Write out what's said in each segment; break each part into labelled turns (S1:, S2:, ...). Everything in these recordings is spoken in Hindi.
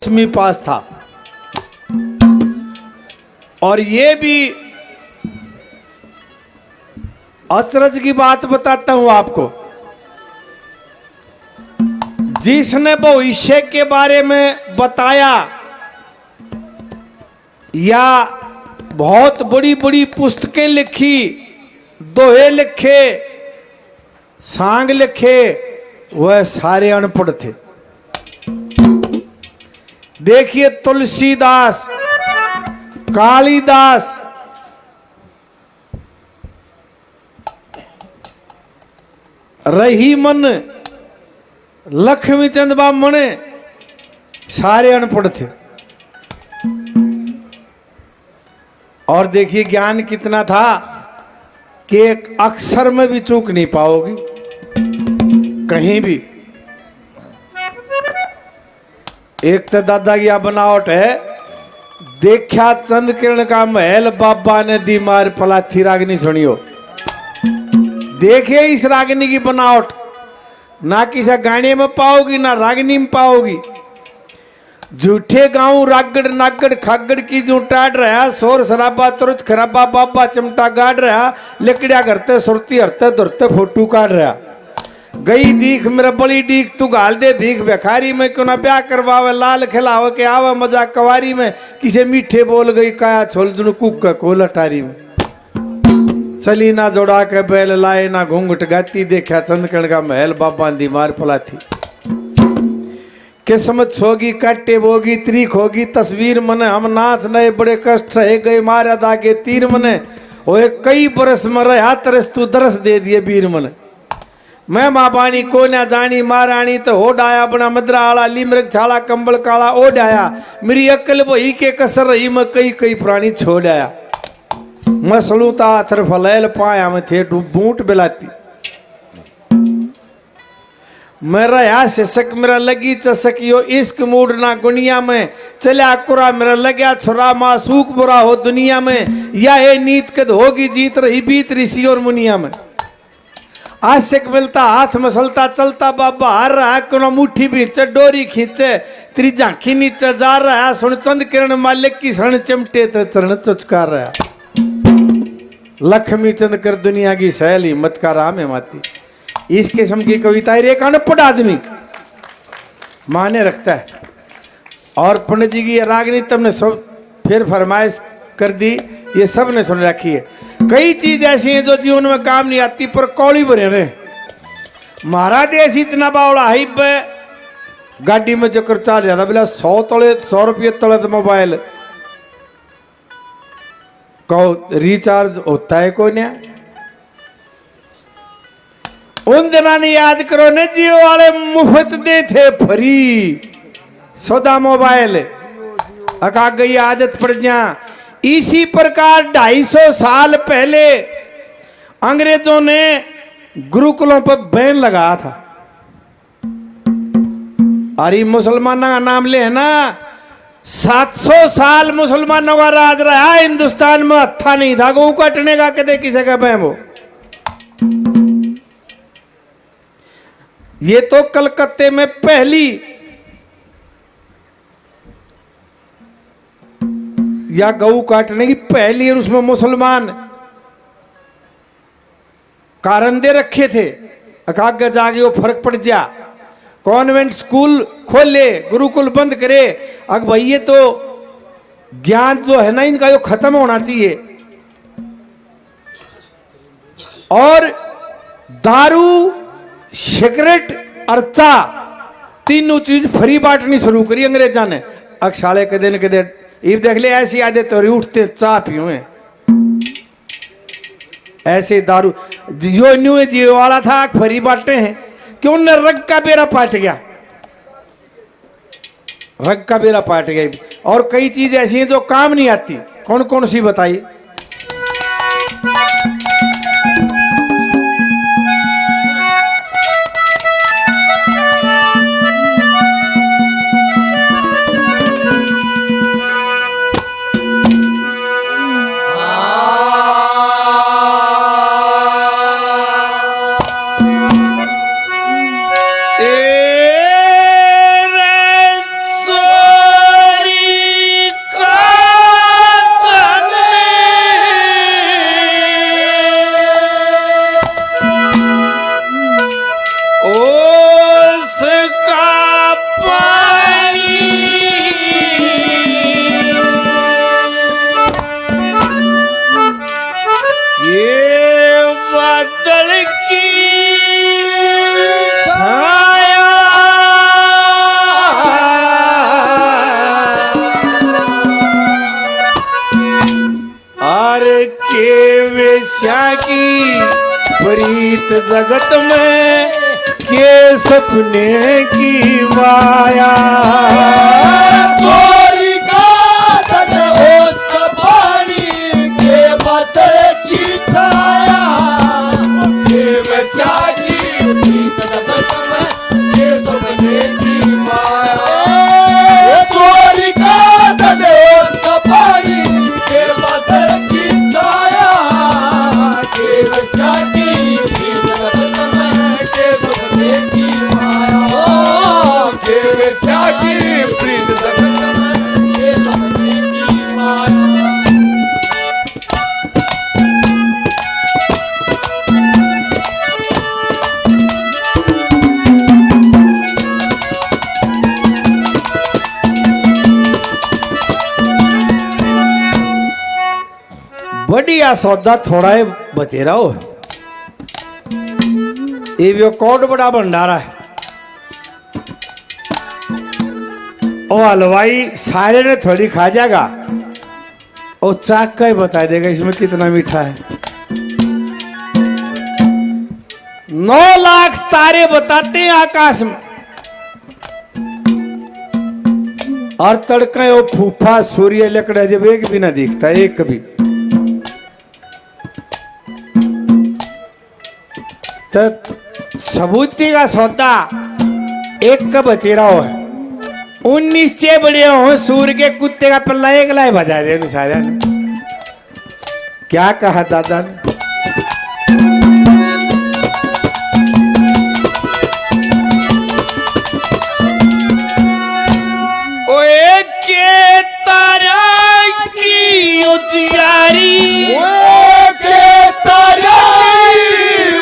S1: 10वीं पास था। और ये भी अचरज की बात बताता हूं आपको, जिसने भविष्य के बारे में बताया या बहुत बड़ी बड़ी पुस्तकें लिखी, दोहे लिखे, सांग लिखे, वह सारे अनपढ़ थे। देखिए तुलसीदास, कालिदास, रहीमन, लक्ष्मीचंद ब्राह्मण सारे अनपढ़ थे। और देखिए ज्ञान कितना था कि एक अक्षर में भी चूक नहीं पाओगी कहीं भी। एक तो दादा की बनावट है, देखा चंद किरण का महल बाबा ने दी मार पलाथी रागनी सुनियो। देखिए इस रागनी की बनावट ना किसी गाने में पाओगी ना रागनी में पाओगी। झूठे गांव रागड़ नागड़ खागड़ की जो टाड़ रहा, शोर शराबा तुरत खराबा बाबा चिमटा गाड़ रहा, लकड़िया करते सुरती हरते दुरते फोटू काट रहा। गई दीख मेरा बड़ी डीख तू गाल दे भीख भिखारी में, क्यों ना ब्याह करवावे लाल खिलावे के आवा मजा कवारी में। किसे मीठे बोल गई काया छोल दुनु कुक का कोल अटारी में। चली ना जोड़ा के बैल लाए ना घूंघट गाती, देखा चंदकण का महल बाबा दी मार पलाथी। किस्मत छोगी काटे बोगी त्रिक होगी तस्वीर मने, हम नाथ नए बड़े कष्ट रहे गए मारा दागे तीर मने। ओए कई बरस में रहा तरस तू दरस दे दिए वीर मने। मैं माँ बाणी को ना जानी महारानी तो हो डाया बना मदरा आला, लीमृग छाला कंबल काला ओ डाया। मेरी अकल वही के कसर रही, मैं कई कई प्राणी छोड़ आया। मसलूता थर फलैल पाया में थे बूट बिलाती। मेरा या शिशक मेरा लगी चसकियो इश्क मूड ना गुनिया में। चला कुरा मेरा लग्या छुरा मासूक बुरा हो दुनिया में। या ये नीत कद होगी जीत रही बीत ऋषि और मुनिया में। आशिक मिलता हाथ मसलता चलता बाबा हार रहा, कोनो मुट्ठी बीच डोरी खींचे तेरी झांकी नीचे जा रहा। सुन चंद किरण मालिक की शरण चिमटे तो चरण चुचकार रहा। लक्ष्मी चंद कर दुनिया की सैल हिम्मत का राम है माती। इस किस्म की कविता एक अनपढ़ आदमी माने रखता है। और पंडित जी की रागनी तुमने सब फिर फरमाइश कर दी, ये सब ने सुन रखी है। कई चीज ऐसी हैं जो जीवन में काम नहीं आती पर कौड़ी भरे रहे। महाराज देश इतना बावड़ा है, गाड़ी में चक्कर चाल जाता बोला 100 रुपये तले तो मोबाइल को रिचार्ज होता है कोई नहीं। उन दिना ने याद करो ने जियो वाले मुफ्त दे थे फ्री सौदा मोबाइल, अका गई आदत पड़ जा। इसी प्रकार 250 साल पहले अंग्रेजों ने गुरुकुलों पर बैन लगाया था। अरे मुसलमानों का नाम ले है ना, 700 साल मुसलमानों का राज रहा हिंदुस्तान में। हत्था नहीं था गऊ काटने का कदे किसी का बैम हो। ये तो कलकत्ते में पहली या गऊ काटने की पहली, और उसमें मुसलमान कारंदे रखे थे। अकाग्य जागे वो फर्क पड़ जा। कॉन्वेंट स्कूल खोले, गुरुकुल बंद करे। अब भाई ये तो ज्ञान जो है ना इनका यो खत्म होना चाहिए। और दारू, सिगरेट और चा तीनों चीज फ्री बांटनी शुरू करी अंग्रेजा ने। अक्षाले के दिन इब देख ले ऐसी आदत तो उठते चा पियो ऐसे दारू जो न्यू जियो वाला था फ्री बांटे हैं। क्यों न रग का बेरा पाट गया, रग का बेरा पाट गया। और कई चीज ऐसी हैं जो काम नहीं आती। कौन कौन सी बताइए।
S2: ए रे सो
S1: बच्चा की प्रीत जगत में के सपने की माया।
S2: चोरी का धन होश का पानी के बदले की छाया के वैसा की प्रीत जगत में के सपने की माया। चोरी का धन होश का पानी के बदले की छाया के वैसा की प्रीत जगत में के सपने की माया। के वैसा की प्रीत जगत में के सपने की माया।
S1: बढ़िया सौदा थोड़ा है बतेरा हो। ये भी कोट बड़ा भंडारा है। ओ हलवाई सारे ने थोड़ी खा जाएगा और चाक का ही बता देगा इसमें कितना मीठा है। 9 लाख तारे बताते हैं आकाश में और तड़का वो फूफा सूर्य लकड़ा जब एक भी ना दिखता, एक कभी तो सबूती का सौदा एक का बतेरा हो है। 19 चे बड़े हो सूर्य के कुत्ते का पल्ला एक लाई बजा दे सारे ने। क्या कहा दादा ने? ओए के तारा की उजियारी
S2: के तारा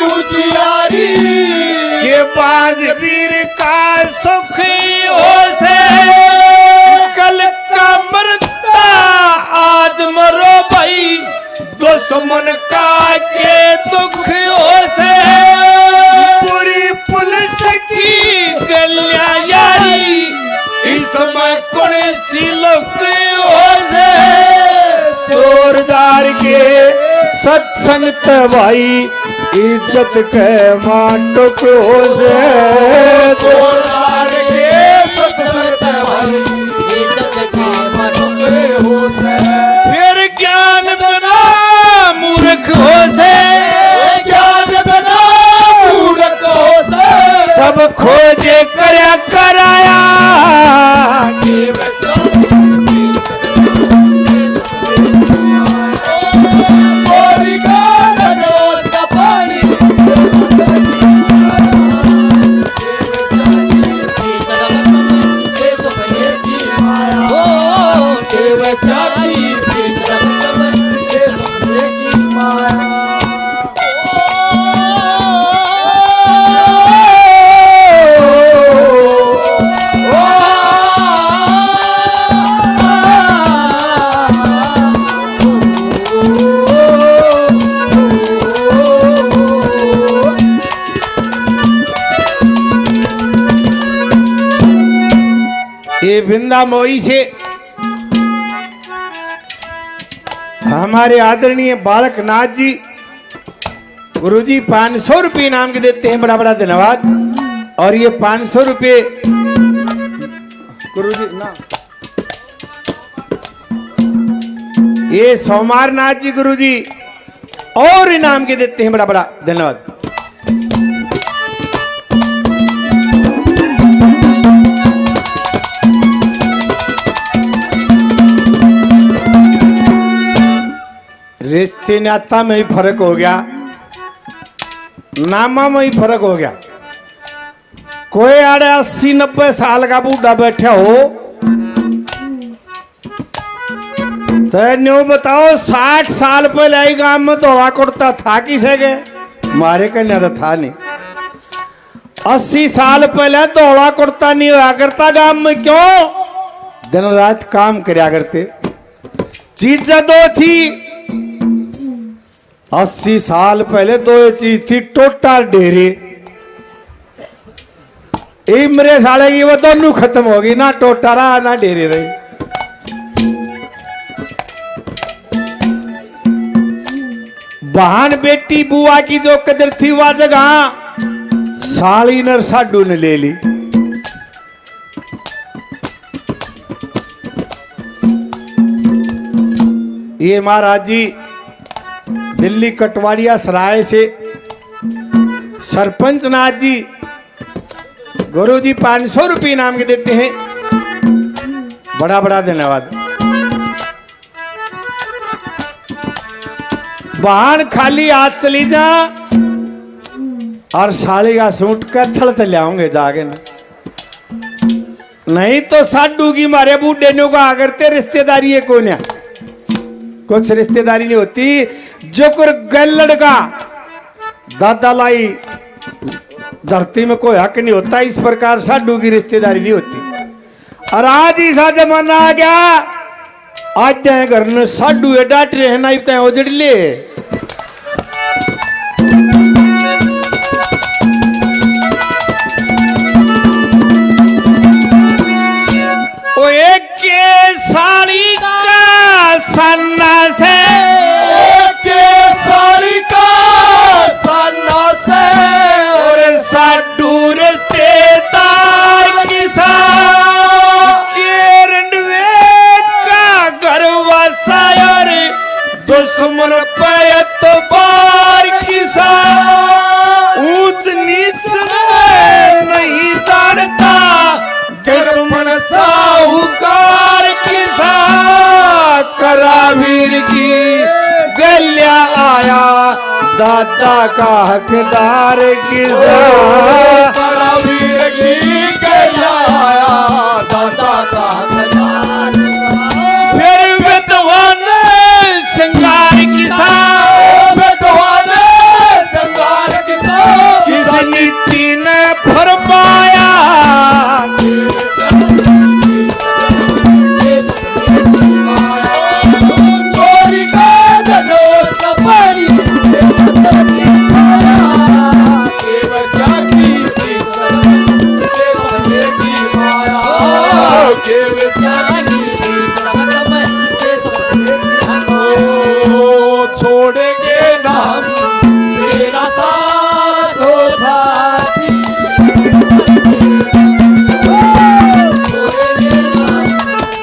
S2: उजियारी
S1: के बाद वीर का सुख हो से कल का मरता आज मरो भाई दुश्मन का के दुख हो से पूरी पुलिस की गलियां यारी इस समय कौन सी लोग हो से चोरदार के सत्संग भाई इज्जत के माटो को से
S2: चोरदार के सत्संग भाई इज्जत के माटो हो से।
S1: फिर ज्ञान बिना मूर्ख हो से
S2: ज्ञान बिना मूर्ख हो से
S1: सब खोजे करया कराया
S2: के वैसा चोरी का धन होश का पानी के सपने की माया। के वैसा की प्रीत जगत में के सपने की माया।
S1: ये बिंदा मोई से हमारे आदरणीय बालक नाथ जी गुरुजी 500 रुपये नाम के देते हैं। बड़ा बड़ा धन्यवाद। और ये 500 रुपये गुरुजी ना ये सोमारनाथ जी गुरुजी और इनाम के देते हैं। बड़ा बड़ा धन्यवाद। रिश्ते नाता में ही फर्क हो गया, नामा में ही फर्क हो गया। कोई आड़े 80-90 साल का बूढ़ा बैठा हो तो न्यू बताओ 60 साल पहले आई गांव में दौड़ा करता था किसे गए मारे करने तो था नहीं। 80 साल पहले दौड़ा करता नहीं हुआ करता गांव में, क्यों? दिन रात काम करया करते। चीजें दो थी 80 साल पहले, दो चीज थी, टोटा डेरे। मेरे साले की वो दोनों खत्म होगी, ना टोटा रहा ना डेरे रहे। बहन बेटी बुआ की जो कदर थी वह जगह साली नर साडू ने ले ली। ये महाराज जी दिल्ली कटवाड़िया सराय से सरपंच नाथ जी गुरु जी 500 रुपये इनाम के देते हैं। बड़ा बड़ा धन्यवाद। बहन खाली हाथ चली जा और साली का सूट कत्थल ते लाओगे जाके ना, नहीं तो साडू की मारे बूढ़े ने का करते रिश्तेदारी है कोई ना, कुछ रिश्तेदारी नहीं होती। जो कर गल्लड़ का दादा लाई धरती में कोई हक नहीं होता, इस प्रकार साडू की रिश्तेदारी नहीं होती। और आज ही सा जमाना आ गया, आज जाए घर में साडू है डांट रहे हैं ना, इतने उजड़ ले। ओ एक के साड़ी का सन्ना से,
S2: के साड़ी का सन्ना से,
S1: और साडू रिश्तेदार की का घर वसायर दुश्मन पे एतबार की ऊंच नीच नहीं जानता दुश्मन साहूकार की करावीर की गलिया आया दादा का हकदार की
S2: करावीर की गलिया आया दादा का हकदार।
S1: फिर विद्वान श्रृंगार की
S2: विद्वान श्रृंगार की
S1: किस नीति ने फरमाया
S2: चोरी का धनुष का पानी छोड़ेंगे नाम तेरा साथ हो साथी, छोड़ेंगे नाम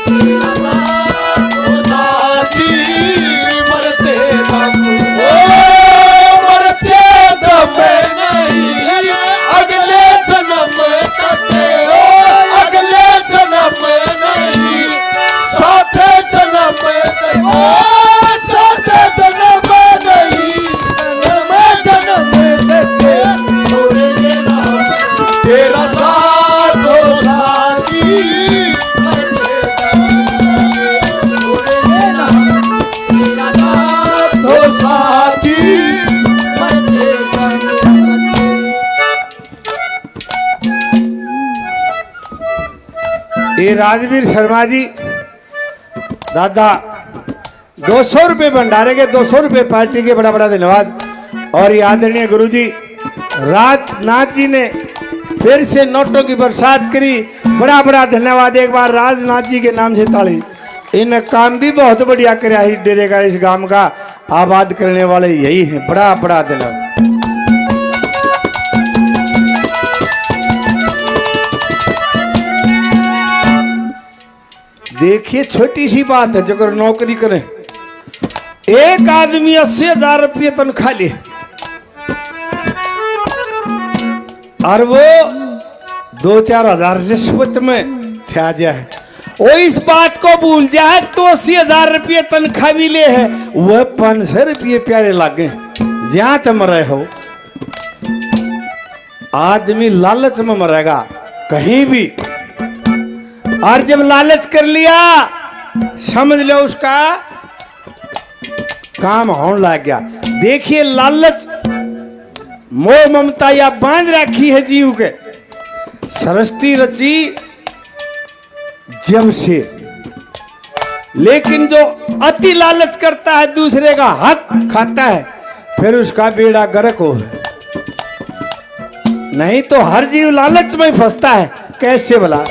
S2: तेरा साथ हो साथी, मरते दम मरते दम नहीं, अगले जन्म तक हो अगले जन्म नहीं, साथ जन्म तक हो साथ जन्म नहीं, जन्म तक छोड़ेंगे नाम तेरा साथ हो साथी, मरते दम छोड़ेंगे नाम तेरा साथ हो साथी, मरते दम।
S1: ये राजवीर शर्मा जी दादा 200 रुपये भंडारे के 200 रुपये पार्टी के, बड़ा बड़ा धन्यवाद। और ये आदरणीय गुरु जी राजनाथ जी ने फिर से नोटों की बरसात करी, बड़ा बड़ा धन्यवाद। एक बार राजनाथ जी के नाम से ताली। इन काम भी बहुत बढ़िया कराया इस डेरे का, इस गांव का आबाद करने वाले यही हैं, बड़ा बड़ा धन्यवाद। देखिए छोटी सी बात है, जो अगर नौकरी करें, एक आदमी 80,000 रुपये तनख्वाह ले और वो 2-4 हजार रिश्वत में थ्या जाए, वो इस बात को भूल जाए तो 80,000 रुपये तनख्वाह भी ले है, वह 500 रुपये प्यारे लागे जहां तुम रहे हो। आदमी लालच में मरेगा कहीं भी, और जब लालच कर लिया समझ लो उसका काम होने लग गया। देखिए लालच मोह ममता या बांध रखी है जीव के, सृष्टि रची जब से, लेकिन जो अति लालच करता है दूसरे का हक खाता है फिर उसका बेड़ा गर्क हो है। नहीं तो हर जीव लालच में फंसता है, कैसे भला।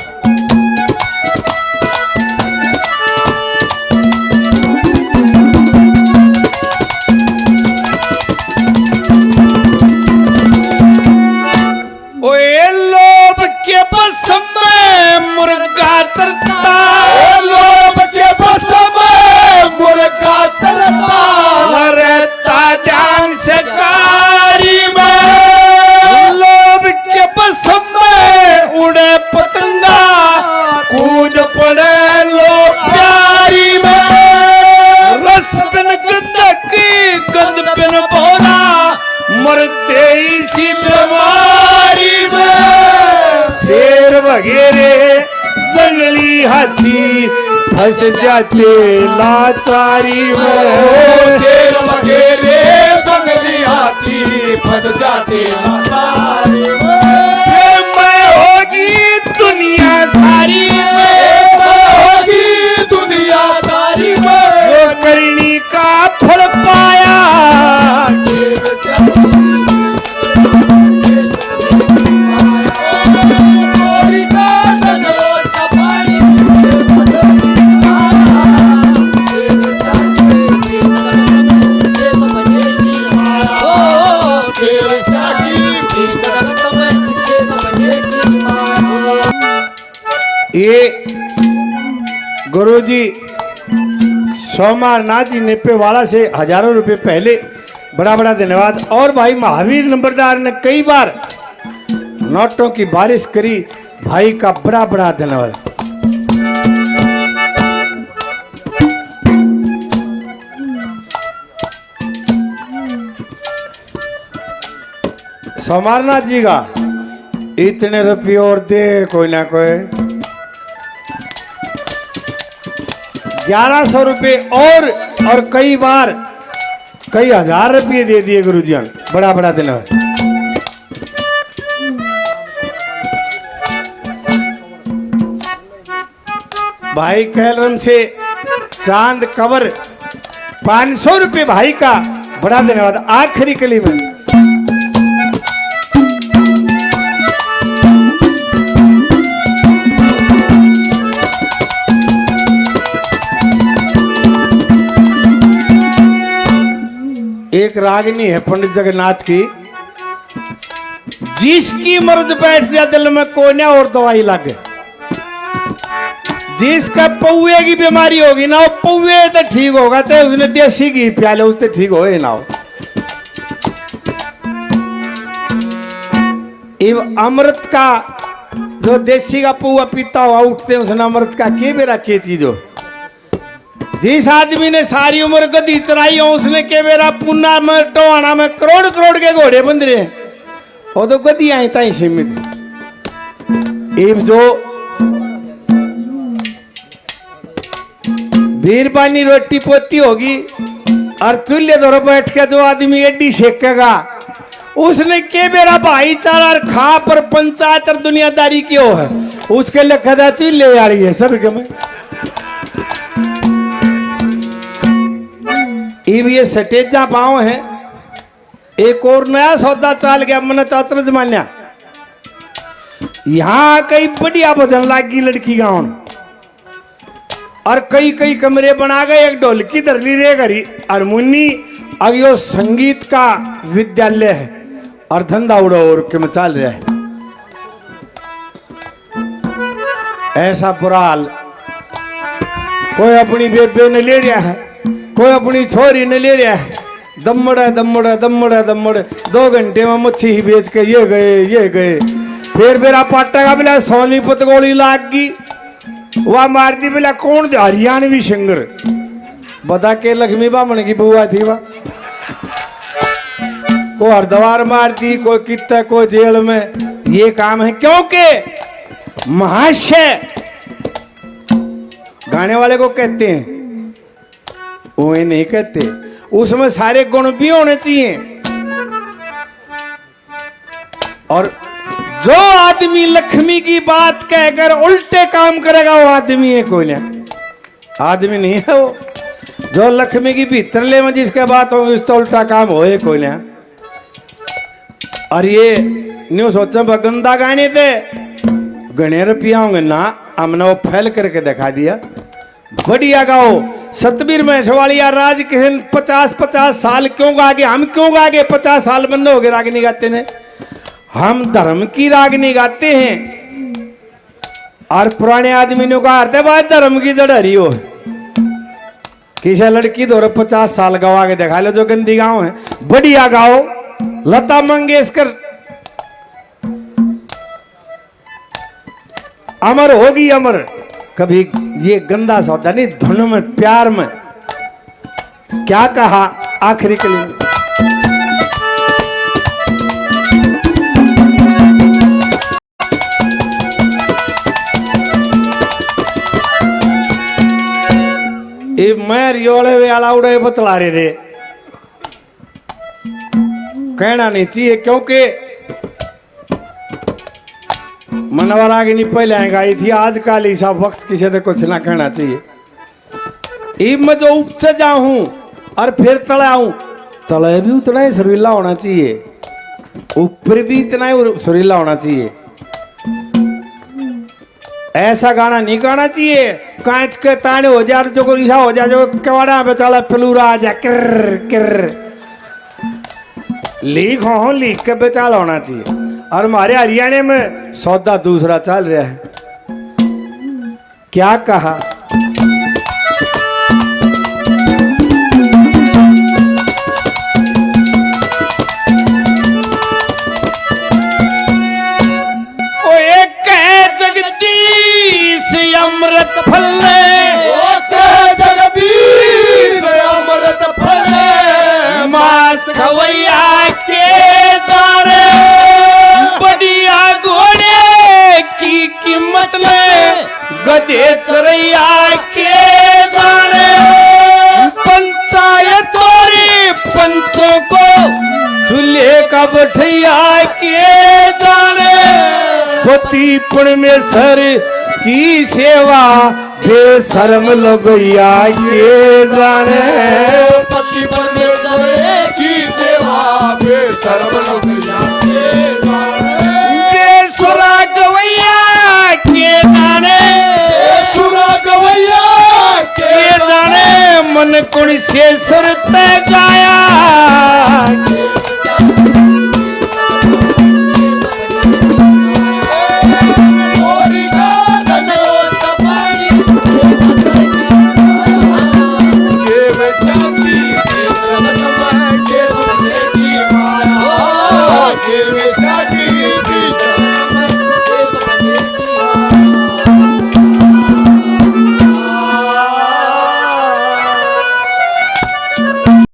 S1: आती फंस जाते लाचारी में।
S2: शेर वगैरे जंगली आती फंस जाते लाचारी में।
S1: मैं होगी दुनिया सारी में,
S2: होगी दुनिया सारी में।
S1: जो करनी का फल पाया ये गुरुजी सोमनाथ जी नेपेवाड़ा से हजारों रुपए पहले बड़ा बड़ा धन्यवाद। और भाई महावीर नंबरदार ने कई बार नोटों की बारिश करी, भाई का बड़ा बड़ा धन्यवाद। सोमनाथ जी का इतने रुपये और दे कोई ना कोई 1100 रुपये और कई बार कई हजार रुपये दे दिए गुरुजी ने, बड़ा बड़ा धन्यवाद। भाई कैलरम से चांद कवर 500 रुपये भाई का बड़ा धन्यवाद। आखिरी कली में एक रागिनी है पंडित जगन्नाथ की, जिसकी मर्ज बैठ दिया दिल में कोने और दवाई लगे। जिसका पौए की बीमारी होगी ना, वो पौए तो ठीक होगा, चाहे उसने देसी घी प्याले उससे ठीक हो ना हो। अमृत का जो देसी का पौआ पीता हुआ उठते हैं, उसने अमृत का के बेरा के चीज हो। जिस आदमी ने सारी उम्र गद्दी चराई हो, उसने के बेरा पुन्ना में टोहाना में करोड़ करोड़ के घोड़े बंध रहे हैं, वो तो गद्दी आई ताई सीमित है। जो बीरबानी रोटी पोती होगी और चूल्हे दौर बैठ के जो आदमी एडी सेकेगा, उसने के बेरा भाईचारा और खा पर पंचायत और दुनियादारी क्यों है, उसके लिए कदा चूल्हे आ रही है सब के में। ये सटेजा पाँव है। एक और नया सौदा चाल गया मन चातर जमान्या, यहाँ कई बढ़िया भजन लागी लड़की गाँव और कई कई कमरे बना गए, एक ढोलकी धरली रे घरी हारमोनी। अब यो संगीत का विद्यालय है और धंधा उड़ो और के में चल रहा है। ऐसा बुरा हाल कोई अपनी बेबे ने ले रहा है, कोई अपनी छोरी ने ले रहा है। दमड़ दमड़ दमड़ दमड़ 2 घंटे में मच्छी ही बेच के ये गए। फिर मेरा पाटा का बोला सोनीपत गोली लाग गई, वह मार दी। बोला कौन हरियाणवी सिंगर बता के लक्ष्मी बामन की बुआ थी वह। को हरद्वार मार दी, कोई कितना कोई जेल में। ये काम है क्योंकि महाशय गाने वाले को कहते हैं, वो नहीं कहते। उसमें सारे गुण भी होने चाहिए। और जो आदमी लक्ष्मी की बात कहकर उल्टे काम करेगा वो आदमी है कोई ना, आदमी नहीं है वो। जो लक्ष्मी की भीतर ले में जिसके बात हो उस तो उल्टा काम होए कोई ना। और ये न्यू सोचा गंदा गाने थे गणे रुपया होंगे ना, हमने वो फैल करके दिखा दिया। बढ़िया गाओ सतबीर मेठवालिया राज किशन 50-50 साल क्यों गा गए, हम क्यों गा गए? 50 साल बंद हो गए रागनी गाते ने। हम धर्म की रागनी गाते हैं और पुराने आदमी ने कहा भाई धर्म की जड़ हरी हो। किसी लड़की दो 50 साल गवा के दिखा लो जो गंदी गाँव है। बढ़िया गाओ लता मंगेशकर अमर होगी अमर। कभी ये गंदा सौदा नहीं, धुन में प्यार में क्या कहा आखिरी के लिए। ये मैं रियोले वे अलाउडे बतला रहे थे कहना नहीं चाहिए क्योंकि मनवरागी नहीं पहले आई थी आजकल ऐसा वक्त किसी ने कुछ ना कहना चाहिए। इब मैं जो ऊपर जाऊं और फिर तले आऊं तले भी उतना ही सुरीला होना चाहिए ऊपर भी इतना ही सुरीला होना चाहिए। ऐसा गाना नहीं गाना चाहिए कांच के ताने हो जा जो को ईसा हो जा जो कवाड़ा पे चला पेलूरा आ जा कर कर लीक हो लीक के बेचाल होना चाहिए। और हमारे हरियाणा में सौदा दूसरा चल रहा है। क्या कहा ओ एक है जगदीश अमृत फल
S2: जगदीश अमृत फल
S1: मास खवैया के दारे बढ़िया घोड़े की कीमत में गधे चरैया के दारे पंचायत और पंचों को चूल्हे का बैठैया के दारे पति परमेश्वर की सेवा बेशर्म लोगैया के जाने
S2: पति परमेश्वर की सेवा बेशर्म लोगैया के जाने
S1: बेसुरा गवैया के जाने
S2: सुरा गवैया के
S1: जाने मन कुण से सुरते गाया